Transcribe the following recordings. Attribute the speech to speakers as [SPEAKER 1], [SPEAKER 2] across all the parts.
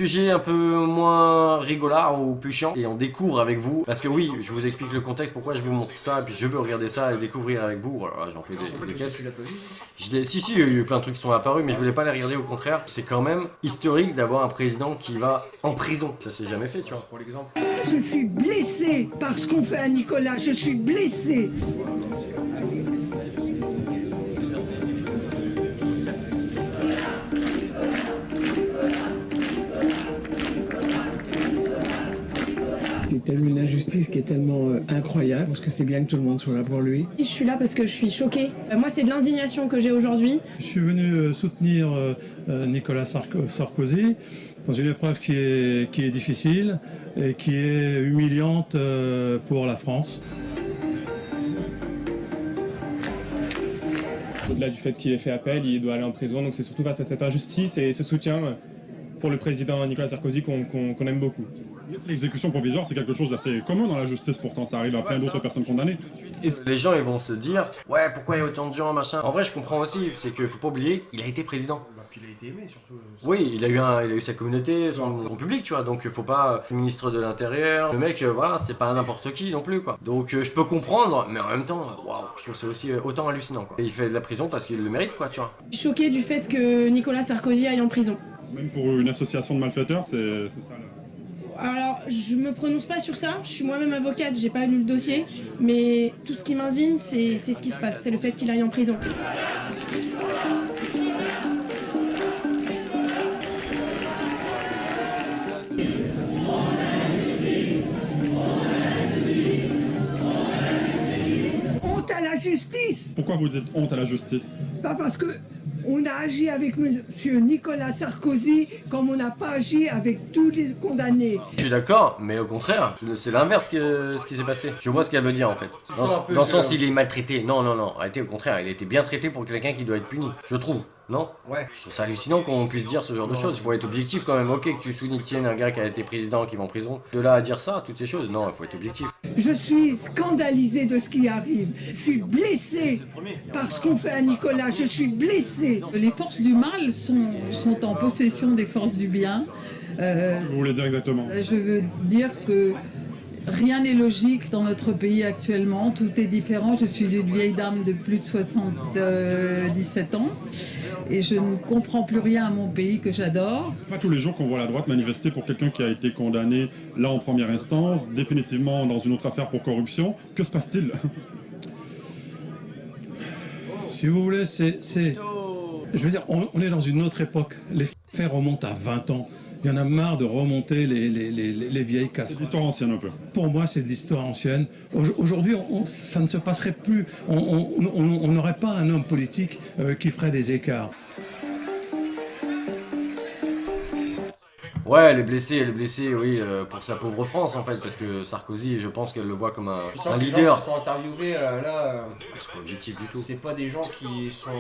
[SPEAKER 1] sujets un peu moins rigolards ou plus chiants et on découvre avec vous. Parce que oui, je vous explique le contexte, pourquoi je vous montre ça, et puis je veux regarder ça et découvrir avec vous. Voilà, j'en fais des caisses. Si, il y a eu plein de trucs qui sont apparus, mais je voulais pas les regarder, au contraire. C'est quand même historique d'avoir un président qui va en prison. Ça s'est jamais fait, tu vois. Pour l'exemple.
[SPEAKER 2] Je suis blessé par ce qu'on fait à Nicolas, je suis blessé. C'est tellement une injustice qui est tellement incroyable, parce que c'est bien que tout le monde soit là pour lui.
[SPEAKER 3] Je suis là parce que je suis choquée. Moi, c'est de l'indignation que j'ai aujourd'hui.
[SPEAKER 4] Je suis venu soutenir Nicolas Sarkozy dans une épreuve qui est difficile et qui est humiliante pour la France.
[SPEAKER 5] Au-delà du fait qu'il ait fait appel, il doit aller en prison, donc c'est surtout face à cette injustice et ce soutien pour le président Nicolas Sarkozy qu'on aime beaucoup.
[SPEAKER 6] L'exécution provisoire, c'est quelque chose d'assez commun dans la justice, pourtant ça arrive à plein d'autres personnes condamnées.
[SPEAKER 1] Et les gens, ils vont se dire, ouais, pourquoi il y a autant de gens, machin. En vrai, je comprends aussi, c'est qu'il faut pas oublier qu'il a été président.
[SPEAKER 7] Puis il a été aimé surtout.
[SPEAKER 1] Oui, il a eu sa communauté, son public, tu vois, donc faut pas ministre de l'Intérieur. Le mec, voilà, c'est pas n'importe qui non plus, quoi. Donc je peux comprendre, mais en même temps, waouh, je trouve c'est aussi autant hallucinant, quoi. Et il fait de la prison parce qu'il le mérite, quoi, tu vois.
[SPEAKER 3] Je suis choquée du fait que Nicolas Sarkozy aille en prison.
[SPEAKER 6] Même pour une association de malfaiteurs, c'est ça là.
[SPEAKER 3] Alors, je me prononce pas sur ça, je suis moi-même avocate, j'ai pas lu le dossier, mais tout ce qui m'indigne, c'est ce qui se passe, c'est le fait qu'il aille en prison.
[SPEAKER 2] Honte à la justice.
[SPEAKER 6] Pourquoi vous dites honte à la justice?
[SPEAKER 2] Pas parce que on a agi avec monsieur Nicolas Sarkozy comme on n'a pas agi avec tous les condamnés.
[SPEAKER 1] Je suis d'accord, mais au contraire, c'est l'inverse que ce qui s'est passé. Je vois ce qu'elle veut dire, en fait. Dans le sens, il est maltraité. Non, arrêtez, au contraire, il a été bien traité pour quelqu'un qui doit être puni, je trouve. Non?
[SPEAKER 7] Ouais.
[SPEAKER 1] Je trouve ça hallucinant qu'on puisse dire ce genre de choses. Il faut être objectif quand même. Ok, que tu soutiennes un gars qui a été président, qui va en prison. De là à dire ça, toutes ces choses, non, il faut être objectif.
[SPEAKER 2] Je suis scandalisé de ce qui arrive. Je suis blessé par ce qu'on fait à Nicolas. Je suis blessé.
[SPEAKER 8] Les forces du mal sont en possession des forces du bien.
[SPEAKER 6] Vous voulez dire exactement?
[SPEAKER 8] Je veux dire que rien n'est logique dans notre pays actuellement. Tout est différent. Je suis une vieille dame de plus de 77 ans. Et je ne comprends plus rien à mon pays que j'adore.
[SPEAKER 6] Pas tous les jours qu'on voit la droite manifester pour quelqu'un qui a été condamné là en première instance, définitivement dans une autre affaire pour corruption. Que se passe-t-il?
[SPEAKER 4] Si vous voulez, je veux dire, on est dans une autre époque. Les faits remontent à 20 ans. Il y en a marre de remonter les vieilles casseroles.
[SPEAKER 6] C'est l'histoire ancienne un peu.
[SPEAKER 4] Pour moi, c'est de l'histoire ancienne. Aujourd'hui, ça ne se passerait plus. On n'aurait pas un homme politique qui ferait des écarts.
[SPEAKER 1] Ouais, les blessés, oui, pour sa pauvre France en fait, parce que Sarkozy, je pense qu'elle le voit comme un leader.
[SPEAKER 7] Les gens qui sont interviewés là,
[SPEAKER 1] C'est pas objectif du tout.
[SPEAKER 7] c'est pas des gens qui sont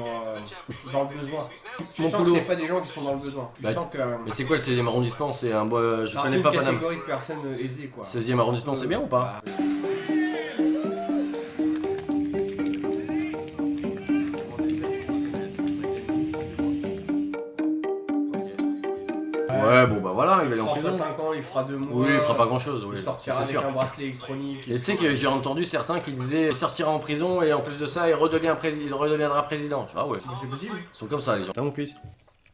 [SPEAKER 7] dans le besoin. Tu
[SPEAKER 1] Mon
[SPEAKER 7] sens que
[SPEAKER 1] boulot.
[SPEAKER 7] c'est pas des gens qui sont dans le besoin. Tu
[SPEAKER 1] Bah,
[SPEAKER 7] sens que
[SPEAKER 1] Mais c'est quoi le 16e arrondissement? C'est un bois. Je
[SPEAKER 7] c'est
[SPEAKER 1] connais
[SPEAKER 7] une
[SPEAKER 1] pas Paname.
[SPEAKER 7] catégorie de personnes aisées quoi.
[SPEAKER 1] 16e arrondissement, c'est bien ou pas? Ouais, bon bah voilà, il va aller en prison.
[SPEAKER 7] 5 ans, il fera 2 mois.
[SPEAKER 1] Oui, il fera pas grand chose, oui.
[SPEAKER 7] Il sortira
[SPEAKER 1] c'est
[SPEAKER 7] avec
[SPEAKER 1] sûr.
[SPEAKER 7] un bracelet électronique.
[SPEAKER 1] Et tu sais que j'ai entendu certains qui disaient il sortira en prison et en plus de ça, il redeviendra président. Ah ouais,
[SPEAKER 7] C'est possible.
[SPEAKER 1] ils sont comme ça les gens. Ah mon fils.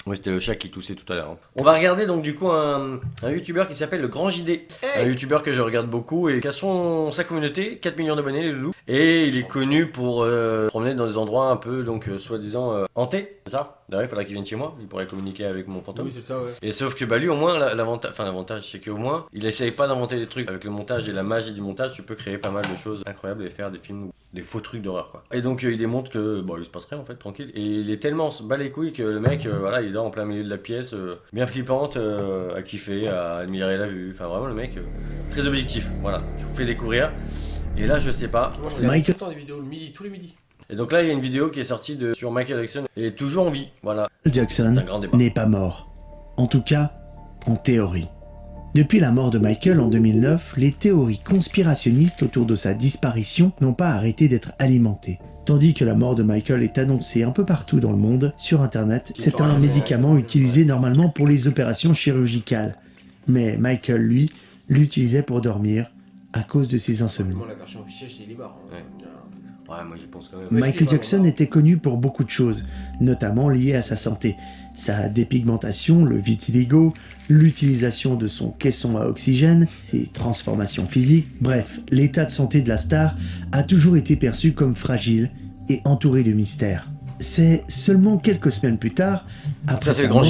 [SPEAKER 1] Oui, c'était le chat qui toussait tout à l'heure. On va regarder donc du coup un youtubeur qui s'appelle le Grand JD. Un youtubeur que je regarde beaucoup et qui a sa communauté, 4 millions d'abonnés les loulous. Et il est connu pour promener dans des endroits un peu donc soi-disant hantés, c'est ça? D'ailleurs il faudra qu'il vienne chez moi, il pourrait communiquer avec mon fantôme.
[SPEAKER 7] Oui, c'est ça, ouais.
[SPEAKER 1] Et sauf que bah lui au moins l'avantage c'est qu'au moins il essaye pas d'inventer des trucs. Avec le montage et la magie du montage tu peux créer pas mal de choses incroyables et faire des films, des faux trucs d'horreur quoi. Et donc il démontre que bon il se passe rien en fait tranquille. Et il est tellement bat les couilles que le mec voilà il est là en plein milieu de la pièce, bien flippante, à kiffer, à admirer la vue. Enfin vraiment le mec très objectif. Voilà, je vous fais découvrir. Et là je sais pas.
[SPEAKER 7] Michael. Tout le temps des vidéos le midi, tous les midis.
[SPEAKER 1] Et donc là il y a une vidéo qui est sortie sur Michael Jackson et toujours en vie. Voilà.
[SPEAKER 9] Jackson
[SPEAKER 1] C'est un grand débat.
[SPEAKER 9] n'est pas mort. En tout cas, en théorie. Depuis la mort de Michael en 2009, les théories conspirationnistes autour de sa disparition n'ont pas arrêté d'être alimentées. Tandis que la mort de Michael est annoncée un peu partout dans le monde, sur internet, c'est un médicament utilisé normalement pour les opérations chirurgicales. Mais Michael, lui, l'utilisait pour dormir à cause de ses insomnies.
[SPEAKER 7] La version officielle, c'est libre.
[SPEAKER 1] Ouais, moi j'y pense quand même.
[SPEAKER 9] Michael Jackson était connu pour beaucoup de choses, notamment liées à sa santé. Sa dépigmentation, le vitiligo, l'utilisation de son caisson à oxygène, ses transformations physiques, bref, l'état de santé de la star a toujours été perçu comme fragile et entouré de mystères. C'est seulement quelques semaines plus tard, après sa mort,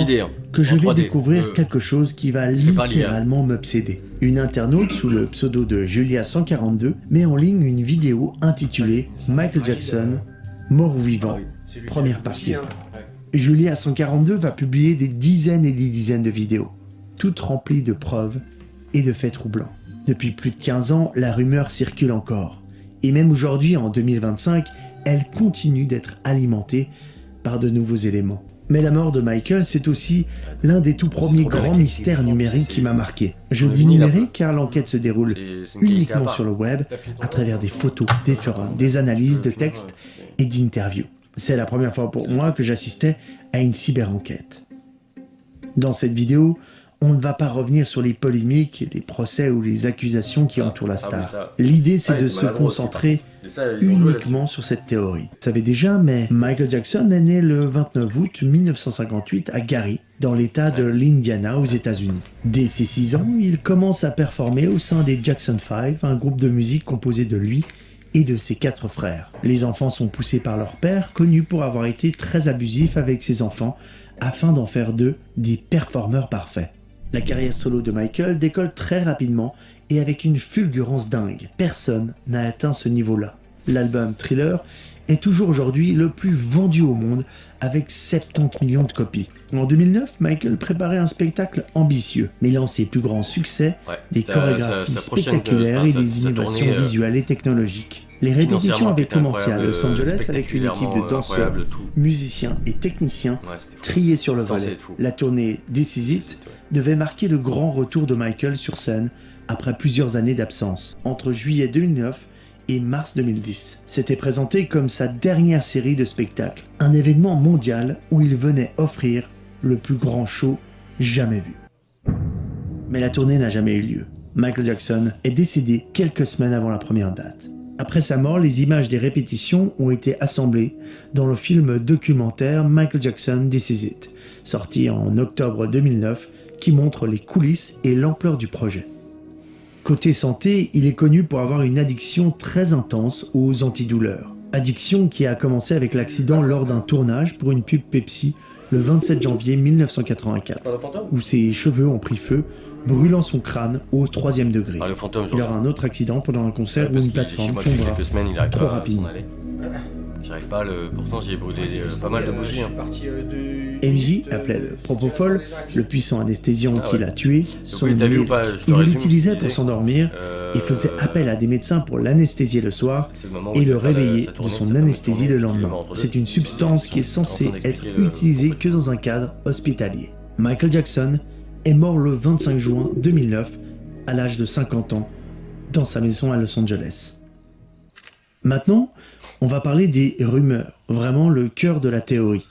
[SPEAKER 9] que je vais découvrir quelque chose qui va littéralement m'obséder. Une internaute sous le pseudo de Julia142 met en ligne une vidéo intitulée « Michael Jackson, mort ou vivant », première partie. Julia142 va publier des dizaines et des dizaines de vidéos, toutes remplies de preuves et de faits troublants. Depuis plus de 15 ans, la rumeur circule encore. Et même aujourd'hui, en 2025, elle continue d'être alimentée par de nouveaux éléments. Mais la mort de Michael, c'est aussi l'un des tout premiers grands mystères numériques qui m'a marqué. Je dis numérique car l'enquête se déroule uniquement sur le web, à travers des photos, des forums, des analyses de textes et d'interviews. C'est la première fois pour moi que j'assistais à une cyber-enquête. Dans cette vidéo, on ne va pas revenir sur les polémiques, les procès ou les accusations qui entourent la star. L'idée, c'est de se concentrer uniquement sur cette théorie. Vous savez déjà, mais Michael Jackson est né le 29 août 1958 à Gary, dans l'état de l'Indiana aux États-Unis. Dès ses 6 ans, il commence à performer au sein des Jackson 5, un groupe de musique composé de lui et de ses 4 frères. Les enfants sont poussés par leur père, connu pour avoir été très abusif avec ses enfants, afin d'en faire d'eux des performeurs parfaits. La carrière solo de Michael décolle très rapidement et avec une fulgurance dingue. Personne n'a atteint ce niveau-là. L'album Thriller est toujours aujourd'hui le plus vendu au monde avec 70 millions de copies. En 2009, Michael préparait un spectacle ambitieux, mêlant ses plus grands succès, des chorégraphies spectaculaires et des innovations visuelles et technologiques. Les répétitions avaient commencé à Los Angeles avec une équipe de danseurs, musiciens et techniciens triés sur le volet. La tournée This Is It devait marquer le grand retour de Michael sur scène après plusieurs années d'absence, entre juillet 2009 et mars 2010. C'était présenté comme sa dernière série de spectacles, un événement mondial où il venait offrir le plus grand show jamais vu. Mais la tournée n'a jamais eu lieu. Michael Jackson est décédé quelques semaines avant la première date. Après sa mort, les images des répétitions ont été assemblées dans le film documentaire Michael Jackson This Is It, sorti en octobre 2009, qui montre les coulisses et l'ampleur du projet. Côté santé, il est connu pour avoir une addiction très intense aux antidouleurs. Addiction qui a commencé avec l'accident lors d'un tournage pour une pub Pepsi le 27 janvier 1984, où ses cheveux ont pris feu, brûlant son crâne au 3e degré. Il aura un autre accident pendant un concert où une plateforme tombera trop rapidement.
[SPEAKER 1] J'arrive pas à le... Pourtant j'ai brûlé pas mal de bougies.
[SPEAKER 9] MJ appelait le propofol, le puissant anesthésiant qui l'a tué, son huile. Il l'utilisait pour s'endormir et faisait appel à des médecins pour l'anesthésier le soir et le réveiller de son anesthésie le lendemain. C'est une substance qui est censée être utilisée que dans un cadre hospitalier. Michael Jackson est mort le 25 juin 2009 à l'âge de 50 ans dans sa maison à Los Angeles. Maintenant, on va parler des rumeurs, vraiment le cœur de la théorie.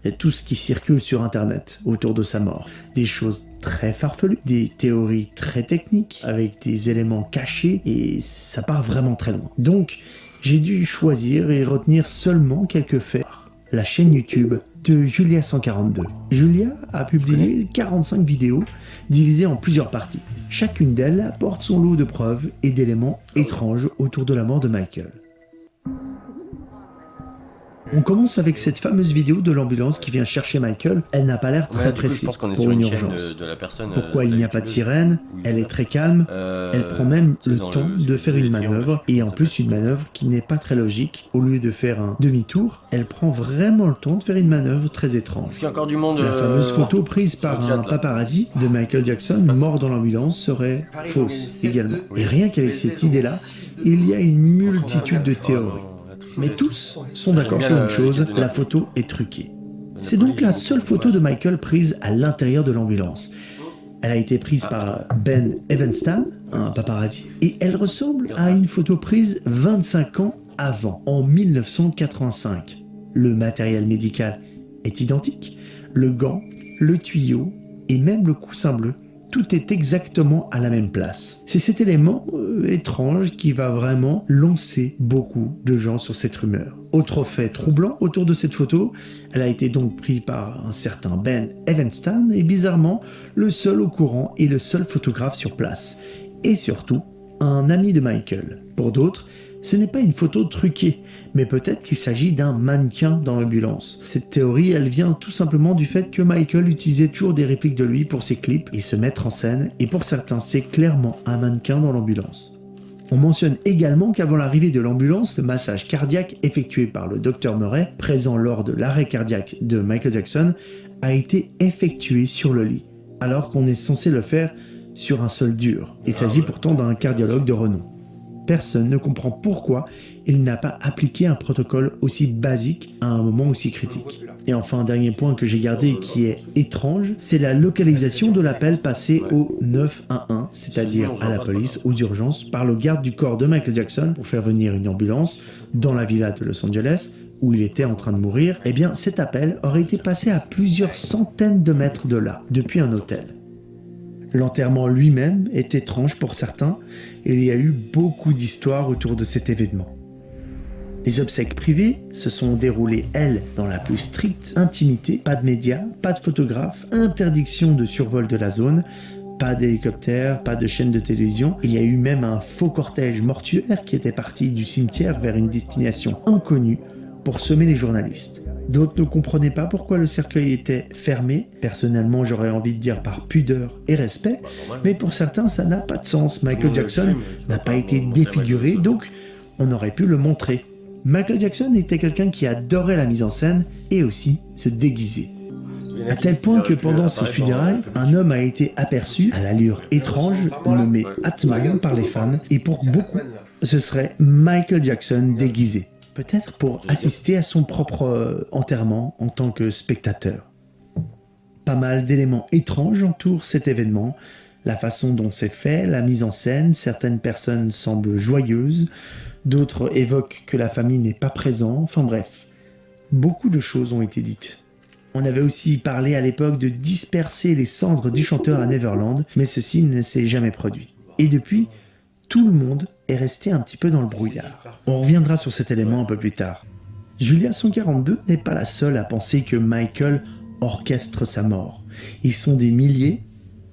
[SPEAKER 9] Et tout ce qui circule sur internet autour de sa mort. Des choses très farfelues, des théories très techniques, avec des éléments cachés, et ça part vraiment très loin. Donc, j'ai dû choisir et retenir seulement quelques faits. La chaîne YouTube de Julia142. Julia a publié 45 vidéos divisées en plusieurs parties. Chacune d'elles apporte son lot de preuves et d'éléments étranges autour de la mort de Michael. On commence avec cette fameuse vidéo de l'ambulance qui vient chercher Michael. Elle n'a pas l'air très précise pour une urgence. Pourquoi il n'y a pas de sirène? Elle est très calme. Elle prend même le temps de faire une manœuvre. Et en plus une manœuvre qui n'est pas très logique. Au lieu de faire un demi-tour, elle prend vraiment le temps de faire une manœuvre très étrange. La fameuse photo prise par un paparazzi de Michael Jackson mort dans l'ambulance serait fausse également. Et rien qu'avec cette idée-là, il y a une multitude de théories. Mais tous sont d'accord sur une chose, la photo est truquée. C'est donc la seule photo de Michael prise à l'intérieur de l'ambulance. Elle a été prise par Ben Evenstein, un paparazzi, et elle ressemble à une photo prise 25 ans avant, en 1985. Le matériel médical est identique, le gant, le tuyau et même le coussin bleu, tout est exactement à la même place. C'est cet élément étrange qui va vraiment lancer beaucoup de gens sur cette rumeur. Autre fait troublant autour de cette photo, elle a été donc prise par un certain Ben Evanston et bizarrement le seul au courant et le seul photographe sur place. Et surtout, un ami de Michael. Pour d'autres, ce n'est pas une photo truquée, mais peut-être qu'il s'agit d'un mannequin dans l'ambulance. Cette théorie, elle vient tout simplement du fait que Michael utilisait toujours des répliques de lui pour ses clips et se mettre en scène, et pour certains, c'est clairement un mannequin dans l'ambulance. On mentionne également qu'avant l'arrivée de l'ambulance, le massage cardiaque effectué par le Dr Murray, présent lors de l'arrêt cardiaque de Michael Jackson, a été effectué sur le lit, alors qu'on est censé le faire sur un sol dur. Il s'agit pourtant d'un cardiologue de renom. Personne ne comprend pourquoi il n'a pas appliqué un protocole aussi basique à un moment aussi critique. Et enfin, un dernier point que j'ai gardé et qui est étrange, c'est la localisation de l'appel passé au 911, c'est-à-dire à la police ou d'urgence, par le garde du corps de Michael Jackson pour faire venir une ambulance dans la villa de Los Angeles où il était en train de mourir. Eh bien, cet appel aurait été passé à plusieurs centaines de mètres de là, depuis un hôtel. L'enterrement lui-même est étrange pour certains et il y a eu beaucoup d'histoires autour de cet événement. Les obsèques privées se sont déroulées, elles, dans la plus stricte intimité, pas de médias, pas de photographes, interdiction de survol de la zone, pas d'hélicoptère, pas de chaîne de télévision. Il y a eu même un faux cortège mortuaire qui était parti du cimetière vers une destination inconnue pour semer les journalistes. D'autres ne comprenaient pas pourquoi le cercueil était fermé. Personnellement, j'aurais envie de dire par pudeur et respect, mais pour certains, ça n'a pas de sens. Michael Jackson n'a pas été défiguré, donc on aurait pu le montrer. Michael Jackson était quelqu'un qui adorait la mise en scène et aussi se déguiser. À tel point que pendant ses funérailles, un homme a été aperçu à l'allure étrange, nommé Atman par les fans, et pour beaucoup, ce serait Michael Jackson déguisé. Peut-être pour assister à son propre enterrement en tant que spectateur. Pas mal d'éléments étranges entourent cet événement, la façon dont c'est fait, la mise en scène, certaines personnes semblent joyeuses, d'autres évoquent que la famille n'est pas présente, enfin bref, beaucoup de choses ont été dites. On avait aussi parlé à l'époque de disperser les cendres du chanteur à Neverland, mais ceci ne s'est jamais produit. Et depuis, tout le monde est resté un petit peu dans le brouillard. On reviendra sur cet élément un peu plus tard. Julia 142 n'est pas la seule à penser que Michael orchestre sa mort. Ils sont des milliers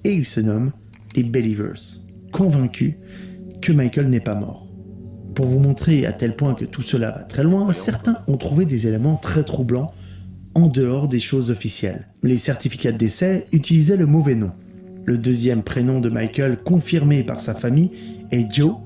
[SPEAKER 9] et ils se nomment les Believers, convaincus que Michael n'est pas mort. Pour vous montrer à tel point que tout cela va très loin, certains ont trouvé des éléments très troublants en dehors des choses officielles. Les certificats de décès utilisaient le mauvais nom. Le deuxième prénom de Michael confirmé par sa famille est Joe,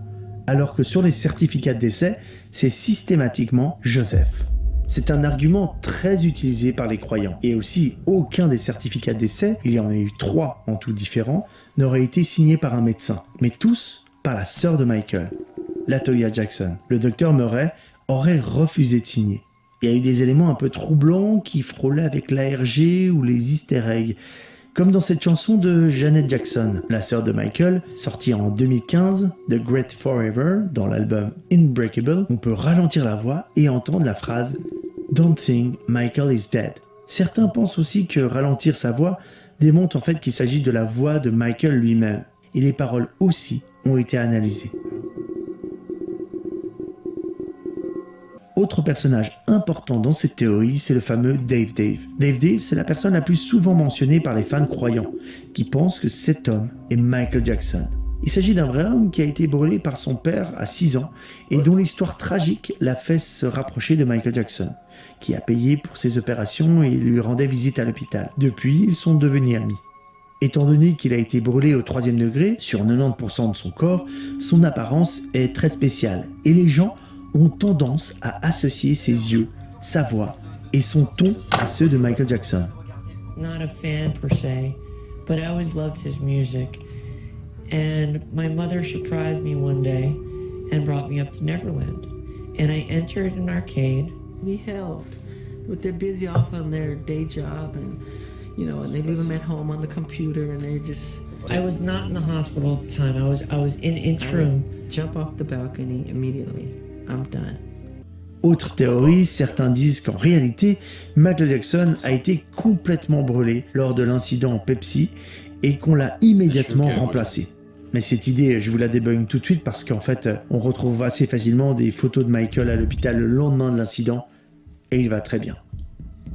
[SPEAKER 9] alors que sur les certificats de décès, c'est systématiquement Joseph. C'est un argument très utilisé par les croyants. Et aussi, aucun des certificats de décès, il y en a eu 3 en tout différents, n'aurait été signé par un médecin, mais tous par la sœur de Michael, LaToya Jackson. Le docteur Murray aurait refusé de signer. Il y a eu des éléments un peu troublants qui frôlaient avec l'ARG ou les easter eggs, comme dans cette chanson de Janet Jackson, la sœur de Michael, sortie en 2015, The Great Forever, dans l'album Unbreakable. On peut ralentir la voix et entendre la phrase « Don't think Michael is dead ». Certains pensent aussi que ralentir sa voix démontre en fait qu'il s'agit de la voix de Michael lui-même. Et les paroles aussi ont été analysées. Autre personnage important dans cette théorie, c'est le fameux Dave Dave. Dave Dave, c'est la personne la plus souvent mentionnée par les fans croyants, qui pensent que cet homme est Michael Jackson. Il s'agit d'un vrai homme qui a été brûlé par son père à 6 ans, et dont l'histoire tragique l'a fait se rapprocher de Michael Jackson, qui a payé pour ses opérations et lui rendait visite à l'hôpital. Depuis, ils sont devenus amis. Étant donné qu'il a été brûlé au 3e degré, sur 90% de son corps, son apparence est très spéciale, et les gens ont tendance à associer ses yeux, sa voix et son ton à ceux de Michael Jackson.
[SPEAKER 10] Not a fan per se, but I always loved his music. And my mother surprised me one day and brought me up to Neverland. And I entered an arcade.
[SPEAKER 11] We helped, but they're busy off on their day job, and and they leave them at home on the computer, and they just.
[SPEAKER 10] I was not in the hospital at the time. I was in Intrum.
[SPEAKER 11] Jump off the balcony immediately. I'm done.
[SPEAKER 9] Autre théorie, certains disent qu'en réalité, Michael Jackson a été complètement brûlé lors de l'incident Pepsi et qu'on l'a immédiatement remplacé. Mais cette idée, je vous la débunk tout de suite parce qu'en fait, on retrouve assez facilement des photos de Michael à l'hôpital le lendemain de l'incident et il va très bien.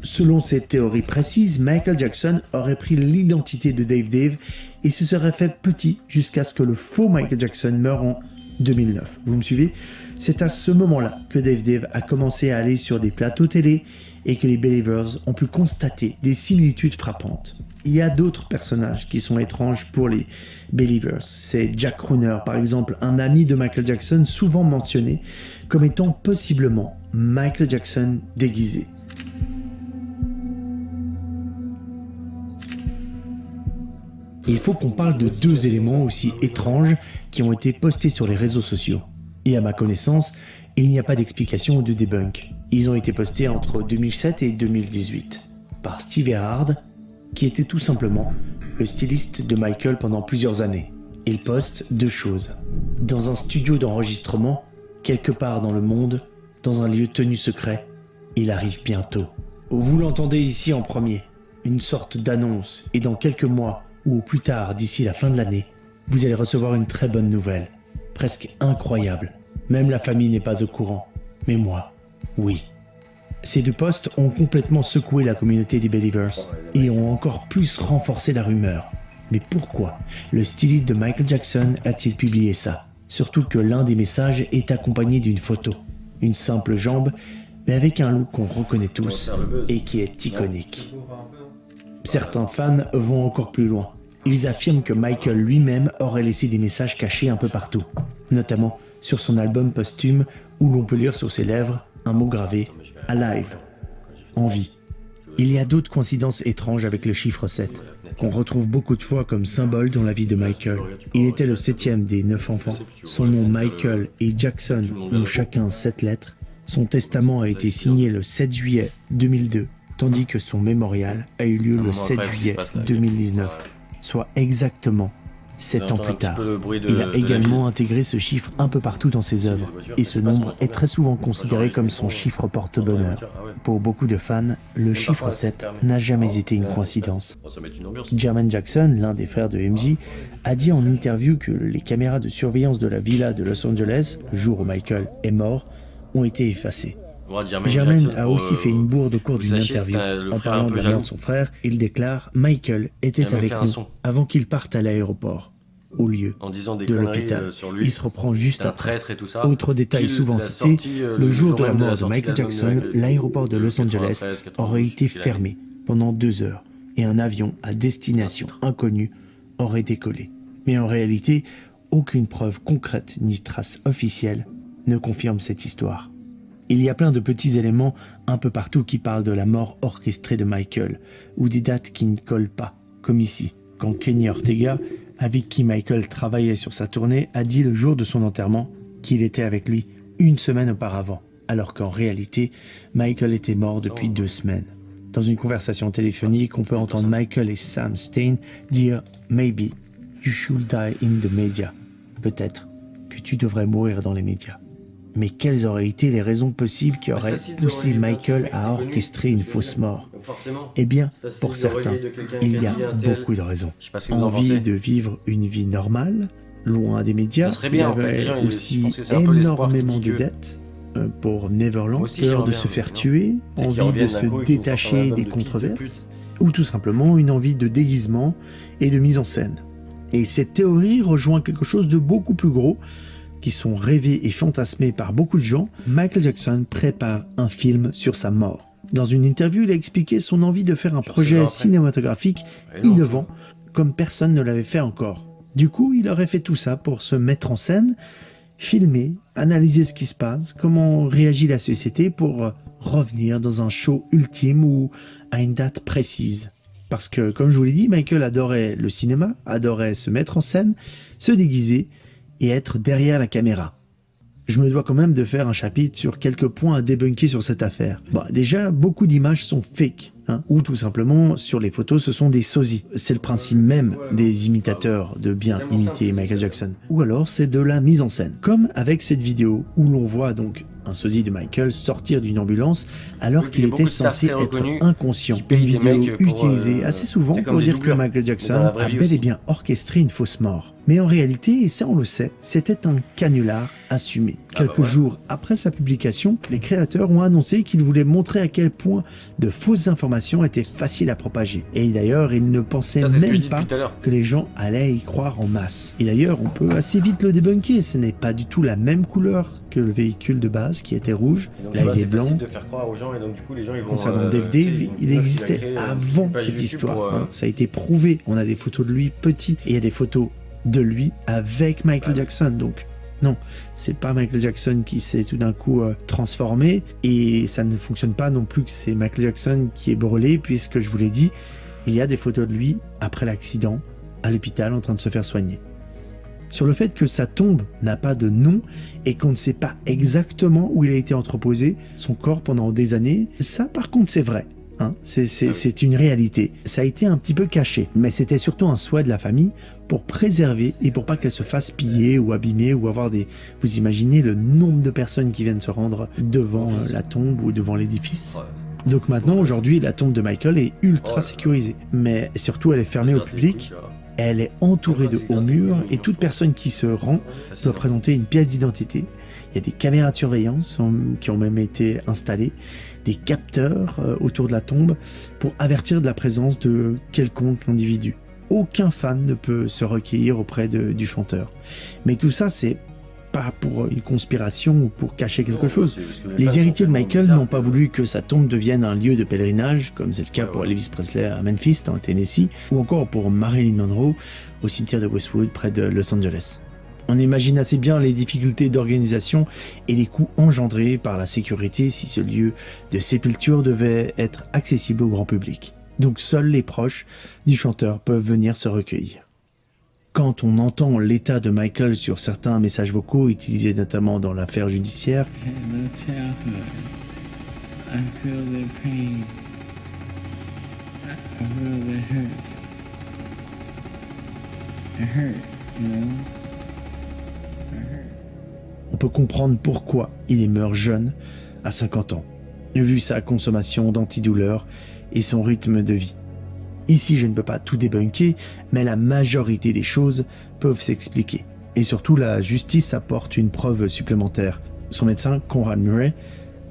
[SPEAKER 9] Selon cette théorie précise, Michael Jackson aurait pris l'identité de Dave et se serait fait petit jusqu'à ce que le faux Michael Jackson meure en 2009. Vous me suivez? C'est à ce moment-là que Dave a commencé à aller sur des plateaux télé et que les Believers ont pu constater des similitudes frappantes. Il y a d'autres personnages qui sont étranges pour les Believers. C'est Jack Crooner, par exemple, un ami de Michael Jackson souvent mentionné comme étant possiblement Michael Jackson déguisé. Il faut qu'on parle de deux éléments aussi étranges qui ont été postés sur les réseaux sociaux. Et à ma connaissance, il n'y a pas d'explication ou de debunk. Ils ont été postés entre 2007 et 2018 par Steve Erhard, qui était tout simplement le styliste de Michael pendant plusieurs années. Il poste deux choses. Dans un studio d'enregistrement, quelque part dans le monde, dans un lieu tenu secret, il arrive bientôt. Vous l'entendez ici en premier, une sorte d'annonce, et dans quelques mois, ou au plus tard, d'ici la fin de l'année, vous allez recevoir une très bonne nouvelle, presque incroyable. Même la famille n'est pas au courant, mais moi, oui. Ces deux posts ont complètement secoué la communauté des Believers et ont encore plus renforcé la rumeur. Mais pourquoi le styliste de Michael Jackson a-t-il publié ça? Surtout que l'un des messages est accompagné d'une photo, une simple jambe, mais avec un look qu'on reconnaît tous et qui est iconique. Certains fans vont encore plus loin. Ils affirment que Michael lui-même aurait laissé des messages cachés un peu partout, notamment sur son album posthume où l'on peut lire sur ses lèvres un mot gravé « Alive », en vie. Il y a d'autres coïncidences étranges avec le chiffre 7, qu'on retrouve beaucoup de fois comme symbole dans la vie de Michael. Il était le 7e des 9 enfants. Son nom Michael et Jackson ont chacun 7 lettres. Son testament a été signé le 7 juillet 2002, tandis que son mémorial a eu lieu le 7 juillet 2019, soit exactement 7 ans plus tard. Il a également intégré ce chiffre un peu partout dans ses œuvres, et ce nombre est très souvent considéré comme son chiffre porte-bonheur. Pour beaucoup de fans, le chiffre 7 n'a jamais été une coïncidence. Jermaine Jackson, l'un des frères de MJ, a dit en interview que les caméras de surveillance de la villa de Los Angeles, le jour où Michael est mort, ont été effacées. Jermaine a aussi fait une bourde au cours d'une interview. En parlant de la mort de son frère, il déclare « Michael était avec nous avant qu'il parte à l'aéroport, au lieu de l'hôpital. Il se reprend juste après. » Autre détail souvent cité, le jour de la mort de Michael Jackson, l'aéroport de Los Angeles aurait été fermé pendant 2 heures et un avion à destination inconnue aurait décollé. Mais en réalité, aucune preuve concrète ni trace officielle ne confirme cette histoire. Il y a plein de petits éléments un peu partout qui parlent de la mort orchestrée de Michael, ou des dates qui ne collent pas, comme ici, quand Kenny Ortega, avec qui Michael travaillait sur sa tournée, a dit le jour de son enterrement qu'il était avec lui 1 semaine auparavant, alors qu'en réalité, Michael était mort depuis 2 semaines. Dans une conversation téléphonique, on peut entendre Michael et Sam Stein dire « Maybe you should die in the media ». Peut-être que tu devrais mourir dans les médias. Mais quelles auraient été les raisons possibles qui auraient poussé Michael à orchestrer une fausse mort? Eh bien, pour certains, il y a beaucoup de raisons. Envie de vivre une vie normale, loin des médias. Il avait aussi énormément de dettes pour Neverland, peur de se faire tuer, envie de se détacher des controverses, ou tout simplement une envie de déguisement et de mise en scène. Et cette théorie rejoint quelque chose de beaucoup plus gros, qui sont rêvés et fantasmés par beaucoup de gens. Michael Jackson prépare un film sur sa mort. Dans une interview, il a expliqué son envie de faire un projet cinématographique innovant, comme personne ne l'avait fait encore. Du coup, il aurait fait tout ça pour se mettre en scène, filmer, analyser ce qui se passe, comment réagit la société pour revenir dans un show ultime ou à une date précise. Parce que, comme je vous l'ai dit, Michael adorait le cinéma, adorait se mettre en scène, se déguiser, et être derrière la caméra. Je me dois quand même de faire un chapitre sur quelques points à débunker sur cette affaire. Déjà, beaucoup d'images sont fake, ou tout simplement, sur les photos, ce sont des sosies. C'est le principe même des imitateurs de bien imiter Michael Jackson. Ou alors, c'est de la mise en scène. Comme avec cette vidéo, où l'on voit donc un sosie de Michael, sortir d'une ambulance alors qu'il était censé être
[SPEAKER 1] reconnus
[SPEAKER 9] inconscient.
[SPEAKER 1] qui payent
[SPEAKER 9] Une
[SPEAKER 1] des
[SPEAKER 9] vidéo
[SPEAKER 1] mecs pour,
[SPEAKER 9] utilisée assez souvent
[SPEAKER 1] c'est comme
[SPEAKER 9] pour
[SPEAKER 1] des
[SPEAKER 9] dire que
[SPEAKER 1] doubleurs,
[SPEAKER 9] Michael
[SPEAKER 1] mais dans
[SPEAKER 9] Jackson
[SPEAKER 1] la vraie
[SPEAKER 9] a
[SPEAKER 1] vie
[SPEAKER 9] bel et
[SPEAKER 1] aussi.
[SPEAKER 9] bien orchestré une fausse mort. Mais en réalité, et ça on le sait, c'était un canular assumé. Quelques
[SPEAKER 1] voilà.
[SPEAKER 9] jours après sa publication, les créateurs ont annoncé qu'ils voulaient montrer à quel point de fausses informations étaient faciles à propager. Et d'ailleurs, ils ne pensaient
[SPEAKER 1] Ça, c'est ce que je
[SPEAKER 9] même
[SPEAKER 1] dis
[SPEAKER 9] pas
[SPEAKER 1] depuis tout à l'heure.
[SPEAKER 9] que les gens allaient y croire en masse. Et d'ailleurs, on peut assez vite le débunker. Ce n'est pas du tout la même couleur que le véhicule de base qui était rouge.
[SPEAKER 1] Et donc,
[SPEAKER 9] Là,
[SPEAKER 1] tu vois,
[SPEAKER 9] il est
[SPEAKER 1] c'est facile
[SPEAKER 9] blanc.
[SPEAKER 1] de faire croire aux gens et donc du coup les gens ils vont.
[SPEAKER 9] Concernant Dave
[SPEAKER 1] tu sais,
[SPEAKER 9] Dave,
[SPEAKER 1] une
[SPEAKER 9] il
[SPEAKER 1] meuf qui a
[SPEAKER 9] existait
[SPEAKER 1] créé,
[SPEAKER 9] avant
[SPEAKER 1] une page
[SPEAKER 9] cette
[SPEAKER 1] YouTube
[SPEAKER 9] histoire.
[SPEAKER 1] pour,
[SPEAKER 9] Hein. Ça a été prouvé. On a des photos de lui petit et il y a des photos de lui avec Michael Jackson. Donc non, c'est pas Michael Jackson qui s'est tout d'un coup transformé et ça ne fonctionne pas non plus que c'est Michael Jackson qui est brûlé puisque je vous l'ai dit, il y a des photos de lui après l'accident à l'hôpital en train de se faire soigner. Sur le fait que sa tombe n'a pas de nom et qu'on ne sait pas exactement où il a été entreposé, son corps pendant des années, ça par contre c'est vrai. Hein, c'est une réalité. Ça a été un petit peu caché, mais c'était surtout un souhait de la famille pour préserver et pour pas qu'elle se fasse piller ou abîmer ou avoir des... Vous imaginez le nombre de personnes qui viennent se rendre devant la tombe ou devant l'édifice. Donc maintenant, aujourd'hui, la tombe de Michael est ultra sécurisée, mais surtout elle est fermée au public. Elle est entourée de hauts murs et toute personne qui se rend doit présenter une pièce d'identité. Il y a des caméras de surveillance qui ont même été installées, des capteurs autour de la tombe pour avertir de la présence de quelconque individu. Aucun fan ne peut se recueillir auprès du chanteur. Mais tout ça, c'est pas pour une conspiration ou pour cacher quelque chose. Les héritiers de Michael n'ont pas voulu que sa tombe devienne un lieu de pèlerinage, comme c'est le cas pour Elvis Presley à Memphis, dans le Tennessee, ou encore pour Marilyn Monroe au cimetière de Westwood, près de Los Angeles. On imagine assez bien les difficultés d'organisation et les coûts engendrés par la sécurité si ce lieu de sépulture devait être accessible au grand public. Donc seuls les proches du chanteur peuvent venir se recueillir. Quand on entend l'état de Michael sur certains messages vocaux utilisés notamment dans l'affaire judiciaire, on peut comprendre pourquoi il meurt jeune, à 50 ans, vu sa consommation d'antidouleurs et son rythme de vie. Ici, je ne peux pas tout débunker, mais la majorité des choses peuvent s'expliquer. Et surtout, la justice apporte une preuve supplémentaire. Son médecin, Conrad Murray,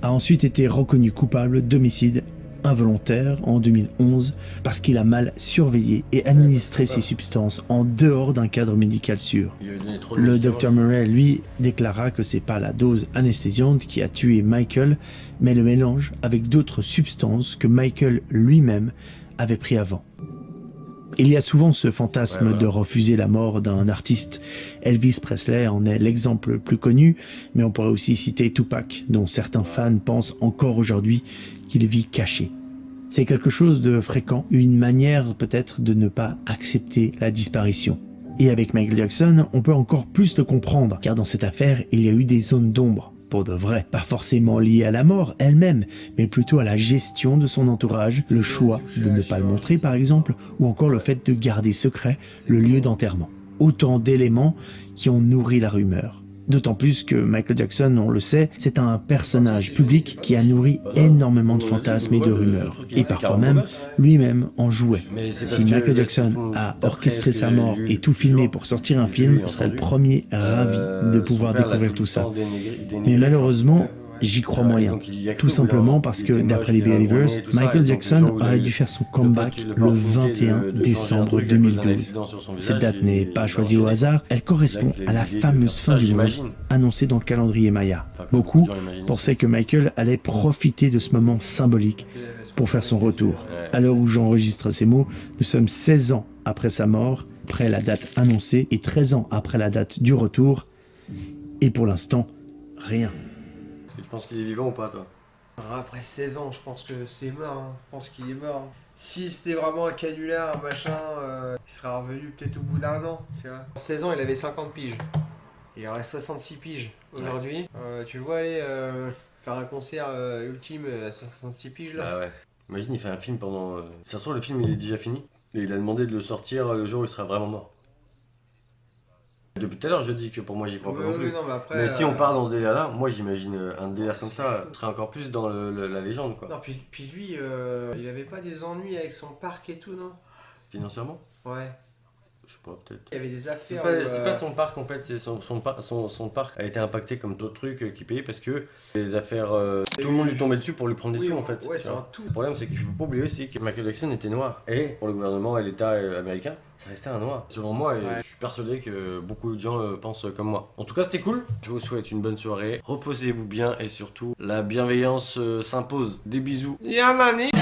[SPEAKER 9] a ensuite été reconnu coupable d'homicide involontaire en 2011 parce qu'il a mal surveillé et administré ces substances en dehors d'un cadre médical sûr. Le Dr Murray, lui, déclara que c'est pas la dose anesthésiante qui a tué Michael, mais le mélange avec d'autres substances que Michael lui-même avait pris avant. Il y a souvent ce fantasme de refuser la mort d'un artiste. Elvis Presley en est l'exemple le plus connu, mais on pourrait aussi citer Tupac, dont certains fans pensent encore aujourd'hui qu'il vit caché. C'est quelque chose de fréquent, une manière peut-être de ne pas accepter la disparition. Et avec Michael Jackson, on peut encore plus le comprendre, car dans cette affaire, il y a eu des zones d'ombre. Pour de vrai, pas forcément lié à la mort elle-même, mais plutôt à la gestion de son entourage, le choix de ne pas le montrer par exemple, ou encore le fait de garder secret le lieu d'enterrement. Autant d'éléments qui ont nourri la rumeur. D'autant plus que Michael Jackson, on le sait, c'est un personnage public qui a nourri énormément de fantasmes et de rumeurs. Et parfois même, lui-même en jouait. Si Michael Jackson a orchestré sa mort et tout filmé pour sortir un film, on serait le premier ravi de pouvoir découvrir tout ça. Mais malheureusement, j'y crois moyen. Tout simplement parce que, d'après les Believers, Michael Jackson aurait dû faire son comeback le 21 décembre 2012. Cette date n'est pas choisie au hasard, elle correspond à la fameuse fin du monde annoncée dans le calendrier Maya. Beaucoup pensaient que Michael allait profiter de ce moment symbolique pour faire son retour. À l'heure où j'enregistre ces mots, nous sommes 16 ans après sa mort, après la date annoncée, et 13 ans après la date du retour, et pour l'instant, rien.
[SPEAKER 1] Est-ce que tu penses qu'il est vivant ou pas, toi?
[SPEAKER 7] Après 16 ans, je pense que c'est mort. Hein. Je pense qu'il est mort. Si c'était vraiment un canular, un machin, il serait revenu peut-être au bout d'un an. Tu vois. 16 ans, il avait 50 piges. Il aurait 66 piges aujourd'hui. Tu le vois aller faire un concert ultime à 66 piges là.
[SPEAKER 1] Ah ouais. Imagine, il fait un film pendant. Ça se trouve, le film il est déjà fini. Et il a demandé de le sortir le jour où il sera vraiment mort. Depuis tout à l'heure, je dis que pour moi, j'y crois pas non plus.
[SPEAKER 7] Non, mais après,
[SPEAKER 1] Mais si on part dans ce délire-là, moi j'imagine un délire comme ça serait encore plus dans la légende, quoi.
[SPEAKER 7] Non, puis lui, il avait pas des ennuis avec son parc et tout, non?
[SPEAKER 1] Financièrement?
[SPEAKER 7] Ouais.
[SPEAKER 1] Je sais pas, peut-être.
[SPEAKER 7] Il y avait des affaires.
[SPEAKER 1] C'est pas son parc en fait, c'est son parc a été impacté comme d'autres trucs qui payaient parce que les affaires. Tout le monde lui tombait dessus pour lui prendre des sous en fait.
[SPEAKER 7] Ouais, c'est un tout.
[SPEAKER 1] Le problème c'est qu'il faut pas oublier aussi que Michael Jackson était noir. Et pour le gouvernement et l'État américain, ça restait un noir. Selon moi, et je suis persuadé que beaucoup de gens pensent comme moi. En tout cas, c'était cool. Je vous souhaite une bonne soirée. Reposez-vous bien et surtout, la bienveillance s'impose. Des bisous. Yamani.